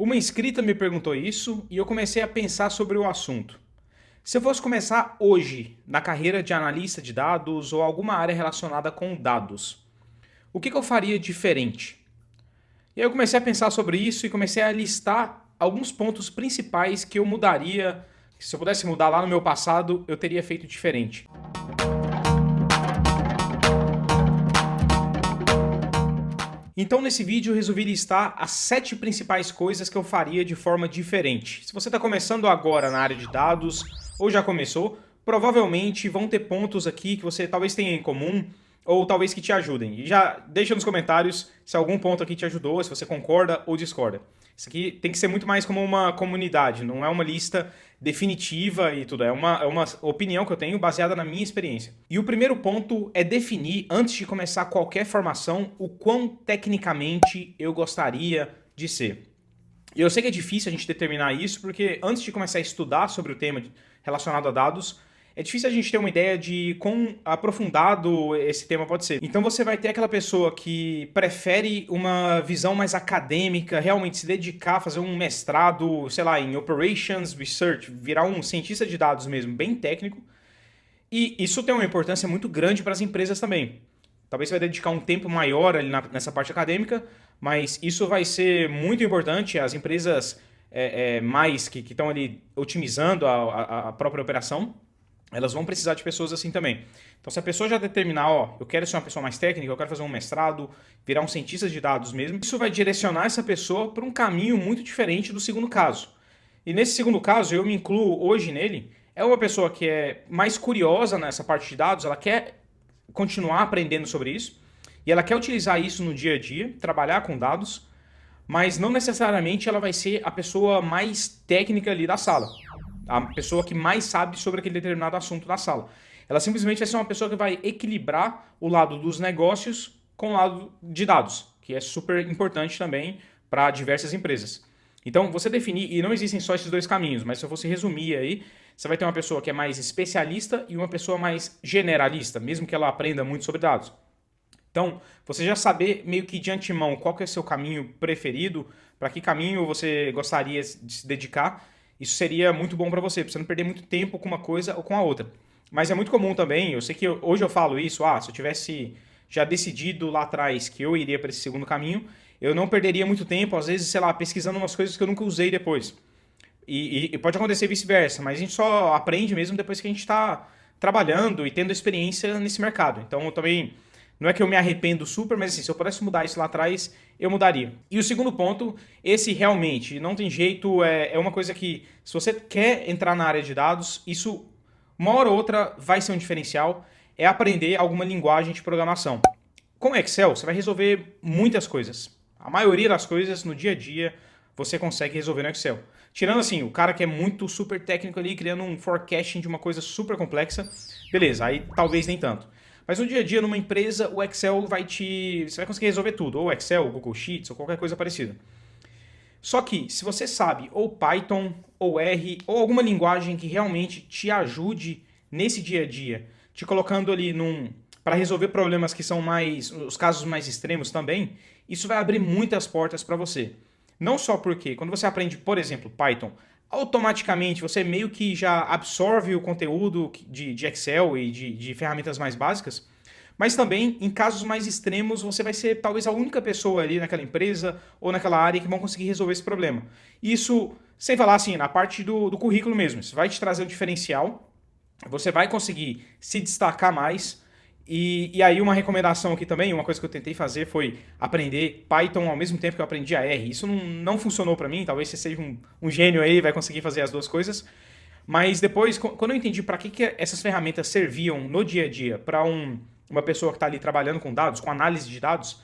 Uma inscrita me perguntou isso e eu comecei a pensar sobre o assunto. Se eu fosse começar hoje na carreira de analista de dados ou alguma área relacionada com dados, o que eu faria diferente? E aí eu comecei a pensar sobre isso e comecei a listar alguns pontos principais que eu mudaria, que se eu pudesse mudar lá no meu passado, eu teria feito diferente. Então, nesse vídeo, eu resolvi listar as 7 principais coisas que eu faria de forma diferente. Se você está começando agora na área de dados, ou já começou, provavelmente vão ter pontos aqui que você talvez tenha em comum, ou talvez que te ajudem. E já deixa nos comentários se algum ponto aqui te ajudou, se você concorda ou discorda. Isso aqui tem que ser muito mais como uma comunidade, não é uma lista definitiva e tudo. É uma opinião que eu tenho baseada na minha experiência. E o primeiro ponto é definir, antes de começar qualquer formação, o quão tecnicamente eu gostaria de ser. E eu sei que é difícil a gente determinar isso, porque antes de começar a estudar sobre o tema relacionado a dados, é difícil a gente ter uma ideia de quão aprofundado esse tema pode ser. Então você vai ter aquela pessoa que prefere uma visão mais acadêmica, realmente se dedicar a fazer um mestrado, sei lá, em Operations Research, virar um cientista de dados mesmo, bem técnico. E isso tem uma importância muito grande para as empresas também. Talvez você vai dedicar um tempo maior ali nessa parte acadêmica, mas isso vai ser muito importante. As empresas mais que estão ali otimizando a própria operação, elas vão precisar de pessoas assim também. Então, se a pessoa já determinar, ó, eu quero ser uma pessoa mais técnica, eu quero fazer um mestrado, virar um cientista de dados mesmo, isso vai direcionar essa pessoa para um caminho muito diferente do segundo caso. E nesse segundo caso, eu me incluo hoje nele, é uma pessoa que é mais curiosa nessa parte de dados, ela quer continuar aprendendo sobre isso, e ela quer utilizar isso no dia a dia, trabalhar com dados, mas não necessariamente ela vai ser a pessoa mais técnica ali da sala, a pessoa que mais sabe sobre aquele determinado assunto da sala. Ela simplesmente vai ser uma pessoa que vai equilibrar o lado dos negócios com o lado de dados, que é super importante também para diversas empresas. Então, você definir, e não existem só esses dois caminhos, mas se eu fosse resumir aí, você vai ter uma pessoa que é mais especialista e uma pessoa mais generalista, mesmo que ela aprenda muito sobre dados. Então, você já saber meio que de antemão qual que é o seu caminho preferido, para que caminho você gostaria de se dedicar, isso seria muito bom para você não perder muito tempo com uma coisa ou com a outra. Mas é muito comum também, eu sei que hoje eu falo isso, se eu tivesse já decidido lá atrás que eu iria para esse segundo caminho, eu não perderia muito tempo, às vezes, sei lá, pesquisando umas coisas que eu nunca usei depois. E pode acontecer vice-versa, mas a gente só aprende mesmo depois que a gente está trabalhando e tendo experiência nesse mercado. Então, eu também, não é que eu me arrependo super, mas assim, se eu pudesse mudar isso lá atrás, eu mudaria. E o segundo ponto, esse realmente não tem jeito, é uma coisa que, se você quer entrar na área de dados, isso, uma hora ou outra, vai ser um diferencial, é aprender alguma linguagem de programação. Com Excel, você vai resolver muitas coisas. A maioria das coisas, no dia a dia, você consegue resolver no Excel. Tirando assim, o cara que é muito super técnico ali, criando um forecasting de uma coisa super complexa, beleza, aí talvez nem tanto. Mas no dia a dia, numa empresa, o Excel você vai conseguir resolver tudo, ou Excel, ou Google Sheets, ou qualquer coisa parecida. Só que, se você sabe ou Python, ou R, ou alguma linguagem que realmente te ajude nesse dia a dia, te colocando ali para resolver problemas que são os casos mais extremos também, isso vai abrir muitas portas para você. Não só porque, quando você aprende, por exemplo, Python, automaticamente você meio que já absorve o conteúdo de Excel e de ferramentas mais básicas, mas também, em casos mais extremos, você vai ser talvez a única pessoa ali naquela empresa ou naquela área que vão conseguir resolver esse problema. Isso, sem falar assim, na parte do currículo mesmo, isso vai te trazer um diferencial, você vai conseguir se destacar mais. E aí uma recomendação aqui também, uma coisa que eu tentei fazer foi aprender Python ao mesmo tempo que eu aprendi a R. Isso não funcionou para mim, talvez você seja um gênio aí, vai conseguir fazer as duas coisas. Mas depois, quando eu entendi para que essas ferramentas serviam no dia a dia para uma pessoa que está ali trabalhando com dados, com análise de dados,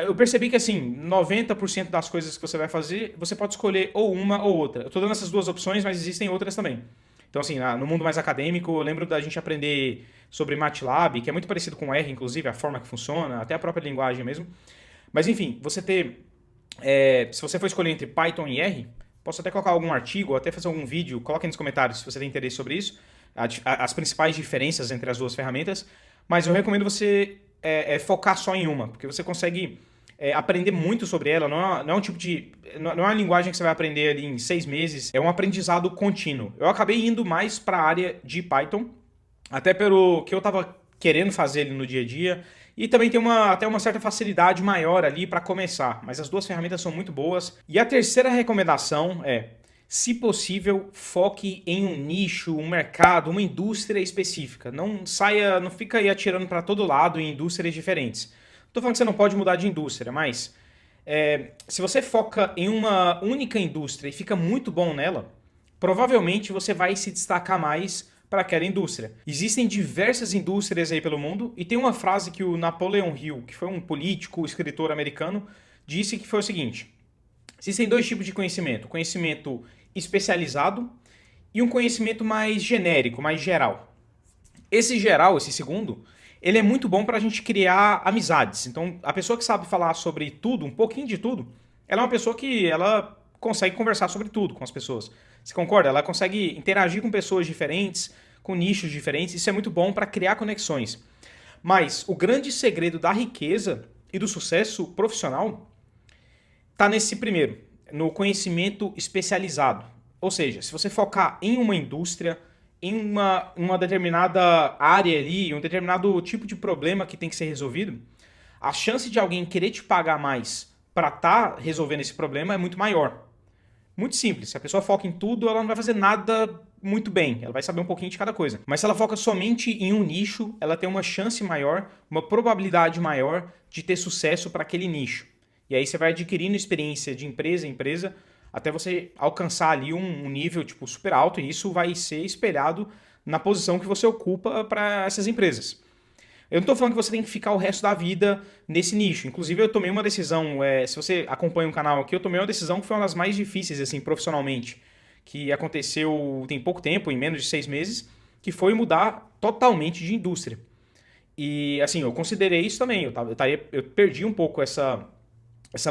eu percebi que assim, 90% das coisas que você vai fazer, você pode escolher ou uma ou outra. Eu estou dando essas duas opções, mas existem outras também. Então, assim, no mundo mais acadêmico, eu lembro da gente aprender sobre MATLAB, que é muito parecido com R, inclusive, a forma que funciona, até a própria linguagem mesmo. Mas, enfim, se você for escolher entre Python e R, posso até colocar algum artigo, ou até fazer algum vídeo, coloque aí nos comentários se você tem interesse sobre isso, as principais diferenças entre as duas ferramentas, mas eu recomendo você focar só em uma, porque você consegue aprender muito sobre ela. Não é um tipo de. Não é uma linguagem que você vai aprender ali em 6 meses. É um aprendizado contínuo. Eu acabei indo mais para a área de Python, até pelo que eu estava querendo fazer ali no dia a dia. E também tem até uma certa facilidade maior ali para começar. Mas as duas ferramentas são muito boas. E a terceira recomendação é: se possível, foque em um nicho, um mercado, uma indústria específica. Não fica aí atirando para todo lado em indústrias diferentes. Não tô falando que você não pode mudar de indústria, mas se você foca em uma única indústria e fica muito bom nela, provavelmente você vai se destacar mais para aquela indústria. Existem diversas indústrias aí pelo mundo e tem uma frase que o Napoleon Hill, que foi um político, escritor americano, disse que foi o seguinte: existem dois tipos de conhecimento: conhecimento especializado e um conhecimento mais genérico, mais geral. Esse geral, esse segundo, ele é muito bom para a gente criar amizades. Então, a pessoa que sabe falar sobre tudo, um pouquinho de tudo, ela é uma pessoa que ela consegue conversar sobre tudo com as pessoas. Você concorda? Ela consegue interagir com pessoas diferentes, com nichos diferentes. Isso é muito bom para criar conexões. Mas o grande segredo da riqueza e do sucesso profissional está nesse primeiro, no conhecimento especializado. Ou seja, se você focar em uma indústria, em uma determinada área ali, um determinado tipo de problema que tem que ser resolvido, a chance de alguém querer te pagar mais para estar resolvendo esse problema é muito maior. Muito simples. Se a pessoa foca em tudo, ela não vai fazer nada muito bem. Ela vai saber um pouquinho de cada coisa. Mas se ela foca somente em um nicho, ela tem uma chance maior, uma probabilidade maior de ter sucesso para aquele nicho. E aí você vai adquirindo experiência de empresa em empresa até você alcançar ali um nível tipo super alto, e isso vai ser espelhado na posição que você ocupa para essas empresas. Eu não estou falando que você tem que ficar o resto da vida nesse nicho. Inclusive, eu tomei uma decisão, se você acompanha o canal aqui, eu tomei uma decisão que foi uma das mais difíceis, assim, profissionalmente, que aconteceu tem pouco tempo, em menos de 6 meses, que foi mudar totalmente de indústria. E, assim, eu considerei isso também. Eu perdi um pouco essa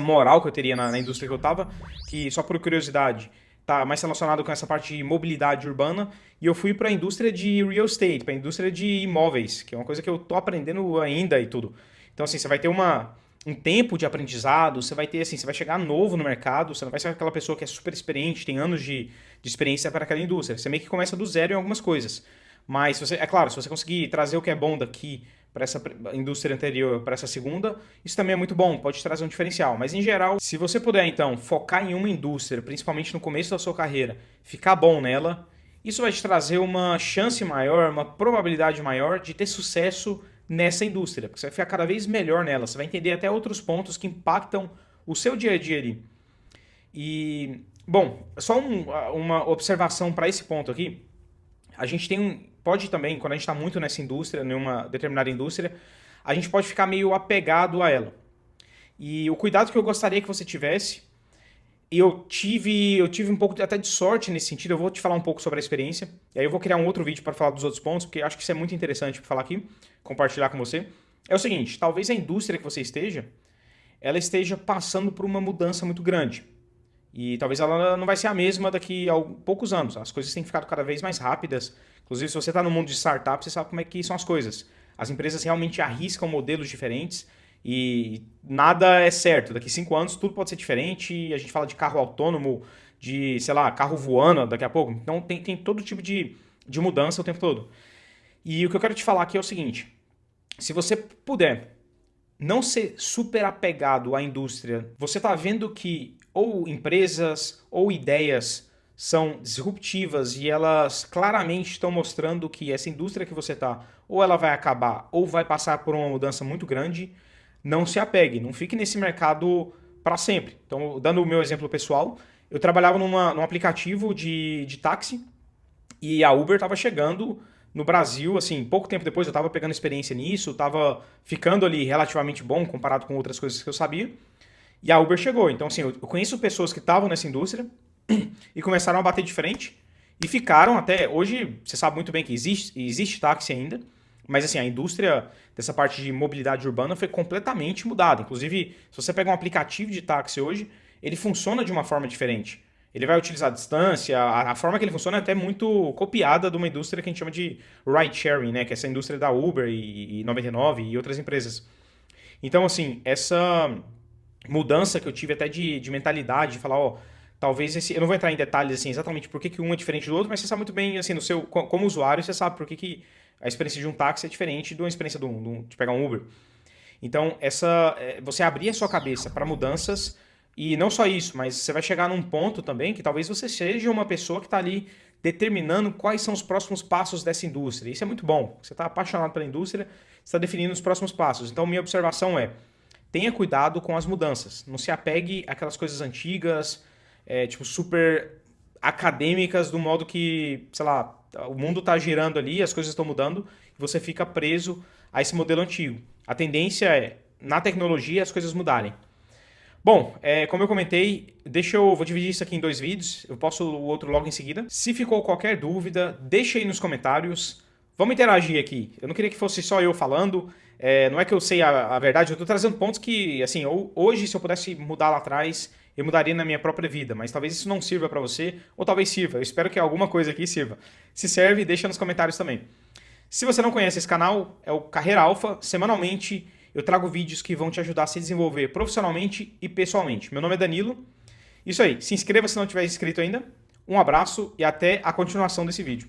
moral que eu teria na indústria que eu estava, que, só por curiosidade, tá mais relacionado com essa parte de mobilidade urbana, e eu fui para a indústria de real estate, para a indústria de imóveis, que é uma coisa que eu tô aprendendo ainda e tudo. Então, assim, você vai ter um tempo de aprendizado, você vai ter, assim, você vai chegar novo no mercado, você não vai ser aquela pessoa que é super experiente, tem anos de experiência para aquela indústria. Você meio que começa do zero em algumas coisas. Mas, é claro, se você conseguir trazer o que é bom daqui para essa indústria anterior, para essa segunda, isso também é muito bom, pode trazer um diferencial. Mas, em geral, se você puder, então, focar em uma indústria, principalmente no começo da sua carreira, ficar bom nela, isso vai te trazer uma chance maior, uma probabilidade maior de ter sucesso nessa indústria, porque você vai ficar cada vez melhor nela, você vai entender até outros pontos que impactam o seu dia a dia ali. E, bom, só uma observação para esse ponto aqui. A gente pode também, quando a gente está muito nessa indústria, numa determinada indústria, a gente pode ficar meio apegado a ela. E o cuidado que eu gostaria que você tivesse, e eu tive um pouco até de sorte nesse sentido, eu vou te falar um pouco sobre a experiência, e aí eu vou criar um outro vídeo para falar dos outros pontos, porque eu acho que isso é muito interessante para falar aqui, compartilhar com você. É o seguinte, talvez a indústria que você ela esteja passando por uma mudança muito grande. E talvez ela não vai ser a mesma daqui a poucos anos. As coisas têm ficado cada vez mais rápidas. Inclusive, se você está no mundo de startup, você sabe como é que são as coisas. As empresas realmente arriscam modelos diferentes e nada é certo. Daqui 5 anos tudo pode ser diferente. A gente fala de carro autônomo, de, sei lá, carro voando daqui a pouco. Então tem todo tipo de mudança o tempo todo. E o que eu quero te falar aqui é o seguinte. Se você puder não ser super apegado à indústria, você está vendo que ou empresas ou ideias são disruptivas e elas claramente estão mostrando que essa indústria que você está, ou ela vai acabar ou vai passar por uma mudança muito grande, não se apegue, não fique nesse mercado para sempre. Então, dando o meu exemplo pessoal, eu trabalhava num aplicativo de táxi e a Uber estava chegando no Brasil, assim, pouco tempo depois eu estava pegando experiência nisso, estava ficando ali relativamente bom comparado com outras coisas que eu sabia. E a Uber chegou. Então, assim, eu conheço pessoas que estavam nessa indústria e começaram a bater de frente e ficaram até... Hoje, você sabe muito bem que existe táxi ainda, mas, assim, a indústria dessa parte de mobilidade urbana foi completamente mudada. Inclusive, se você pega um aplicativo de táxi hoje, ele funciona de uma forma diferente. Ele vai utilizar a distância, a forma que ele funciona é até muito copiada de uma indústria que a gente chama de ride sharing, né? Que é essa indústria da Uber e 99 e outras empresas. Então, assim, mudança que eu tive até de mentalidade, de falar, ó, talvez esse... Eu não vou entrar em detalhes, assim, exatamente por que que um é diferente do outro, mas você sabe muito bem, assim, no seu, como usuário, você sabe por que que a experiência de um táxi é diferente de uma experiência de pegar um Uber. Então, você abrir a sua cabeça para mudanças, e não só isso, mas você vai chegar num ponto também que talvez você seja uma pessoa que está ali determinando quais são os próximos passos dessa indústria. Isso é muito bom. Você está apaixonado pela indústria, você está definindo os próximos passos. Então, minha observação é: tenha cuidado com as mudanças. Não se apegue àquelas coisas antigas, tipo, super acadêmicas, do modo que, sei lá, o mundo está girando ali, as coisas estão mudando, e você fica preso a esse modelo antigo. A tendência é, na tecnologia, as coisas mudarem. Bom, como eu comentei, vou dividir isso aqui em 2 vídeos, eu posto o outro logo em seguida. Se ficou qualquer dúvida, deixa aí nos comentários. Vamos interagir aqui. Eu não queria que fosse só eu falando, não é que eu sei a verdade, eu estou trazendo pontos que, assim, hoje, se eu pudesse mudar lá atrás, eu mudaria na minha própria vida, mas talvez isso não sirva para você, ou talvez sirva. Eu espero que alguma coisa aqui sirva. Se serve, deixa nos comentários também. Se você não conhece esse canal, é o Carreira Alpha. Semanalmente eu trago vídeos que vão te ajudar a se desenvolver profissionalmente e pessoalmente. Meu nome é Danilo. Isso aí, se inscreva se não tiver inscrito ainda. Um abraço e até a continuação desse vídeo.